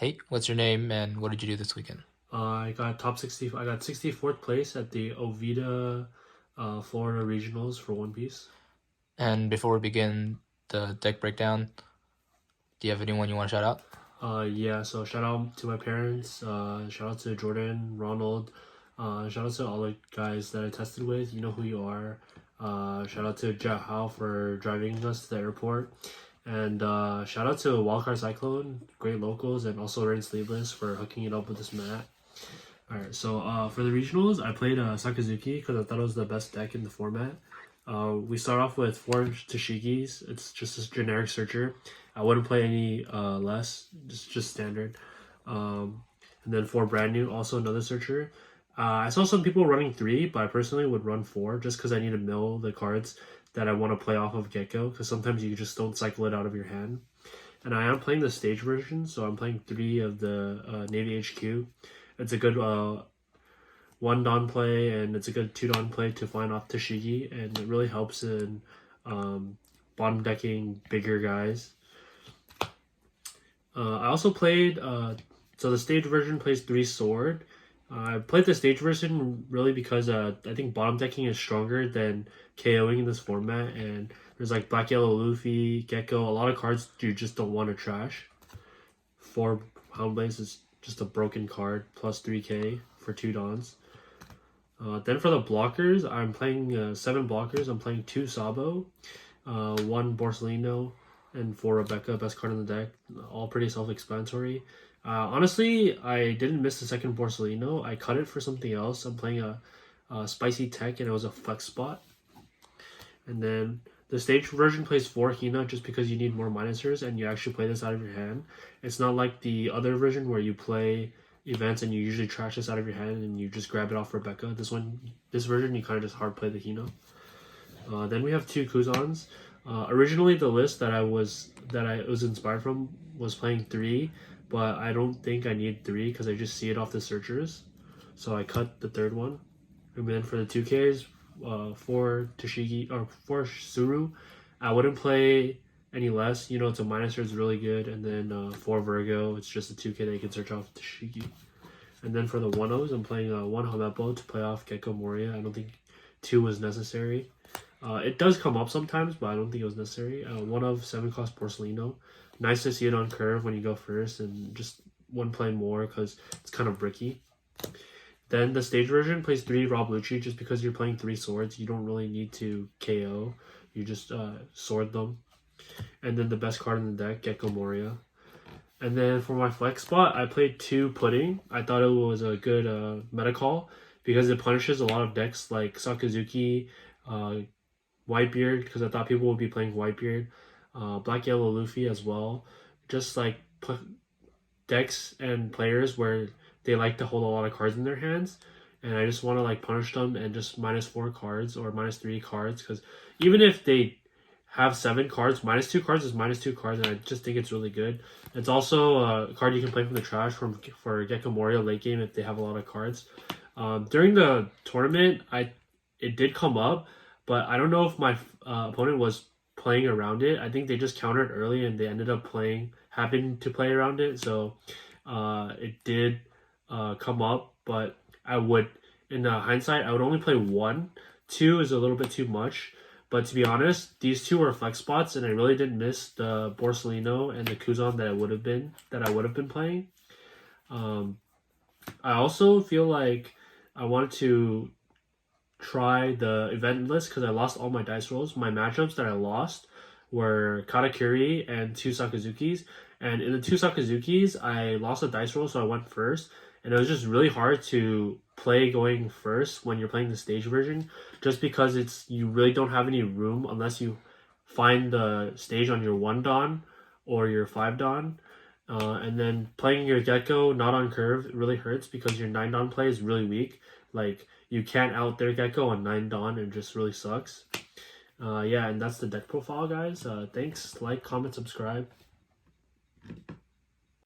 Hey, what's your name and what did you do this weekend? I got top 60. I got 64th place at the Oviedo, Florida regionals for One Piece. And before we begin the deck breakdown, do you have anyone you want to shout out? Yeah. So shout out to my parents. Shout out to Jordan, Ronald. Shout out to all the guys that I tested with. You know who you are. Shout out to Jet Hao for driving us to the airport. And shout out to Wildcard Cyclone, great locals, and also Rain Sleeveless for hooking it up with this mat. Alright, so for the regionals, I played Sakazuki because I thought it was the best deck in the format. We start off with 4 Tashigis. It's just a generic searcher. I wouldn't play any less, just standard. And then 4 brand new, also another searcher. I saw some people running 3, but I personally would run 4 just because I need to mill the cards that I want to play off of Gecko because sometimes you just don't cycle it out of your hand. And I am playing the stage version, so I'm playing 3 of the Navy HQ. It's a good 1 Dawn play, and it's a good 2 Dawn play to find off Tashigi, and it really helps in bottom decking bigger guys. I also played, so the stage version plays 3 sword. I played the stage version really because I think bottom decking is stronger than KOing in this format, and there's like Black Yellow Luffy, Gecko, a lot of cards you just don't want to trash. 4 Houndblades is just a broken card, plus 3k for 2 Dawns. Then for the blockers, I'm playing 7 blockers. I'm playing 2 Sabo, 1 Borsellino, and 4 Rebecca, best card in the deck. All pretty self-explanatory. Honestly, I didn't miss the second Borsellino. I cut it for something else. I'm playing a Spicy Tech, and it was a flex spot. And then the stage version plays 4 Hina just because you need more minusers and you actually play this out of your hand. It's not like the other version where you play events and you usually trash this out of your hand and you just grab it off Rebecca. This version, you kind of just hard play the Hina. Then we have 2 Kuzans. Originally, the list that I was inspired from was playing 3, but I don't think I need 3 because I just see it off the searchers. So I cut the third one. And then for the 2Ks, 4 Tashigi or 4 Suru, I wouldn't play any less. You know, it's a minuser, it's really good. And then 4 Virgo, it's just a 2K that you can search off Tashigi. And then for the 1-0s, I'm playing 1 Hamepo to play off Gecko Moria. I don't think 2 was necessary. It does come up sometimes, but I don't think it was necessary. 1 of 7 cost Porcellino. Nice to see it on curve when you go first, and just 1 play more because it's kind of bricky. Then the stage version plays 3 Rob Lucci just because you're playing 3 swords. You don't really need to KO. You just sword them. And then the best card in the deck, Gecko Moria. And then for my flex spot, I played 2 Pudding. I thought it was a good meta call because it punishes a lot of decks like Sakazuki, Whitebeard, because I thought people would be playing Whitebeard, Black Yellow Luffy as well. Just like decks and players where they like to hold a lot of cards in their hands, and I just want to like punish them and just -4 cards or -3 cards because even if they have 7 cards, -2 cards is -2 cards, and I just think it's really good. It's also a card you can play from the trash for Gecko Moria late game if they have a lot of cards. During the tournament, it did come up, but I don't know if my opponent was playing around it. I think they just countered early and they ended up happened to play around it. So it did come up, but in hindsight, I would only play 1. 2 is a little bit too much. But to be honest, these 2 were flex spots, and I really didn't miss the Borsellino and the Kuzan that I would have been playing. I also feel like I wanted to try the event list because I lost all my dice rolls. My matchups that I lost were Katakuri and 2 Sakazukis. And in the 2 Sakazukis, I lost a dice roll, so I went first. And it was just really hard to play going first when you're playing the stage version, just because you really don't have any room unless you find the stage on your 1 Dawn or your 5 Dawn. And then playing your Gecko not on curve really hurts because your 9 Dawn play is really weak. Like, you can't out their Gecko on 9 Dawn, and it just really sucks. Yeah, and that's the deck profile, guys. Thanks. Like, comment, subscribe.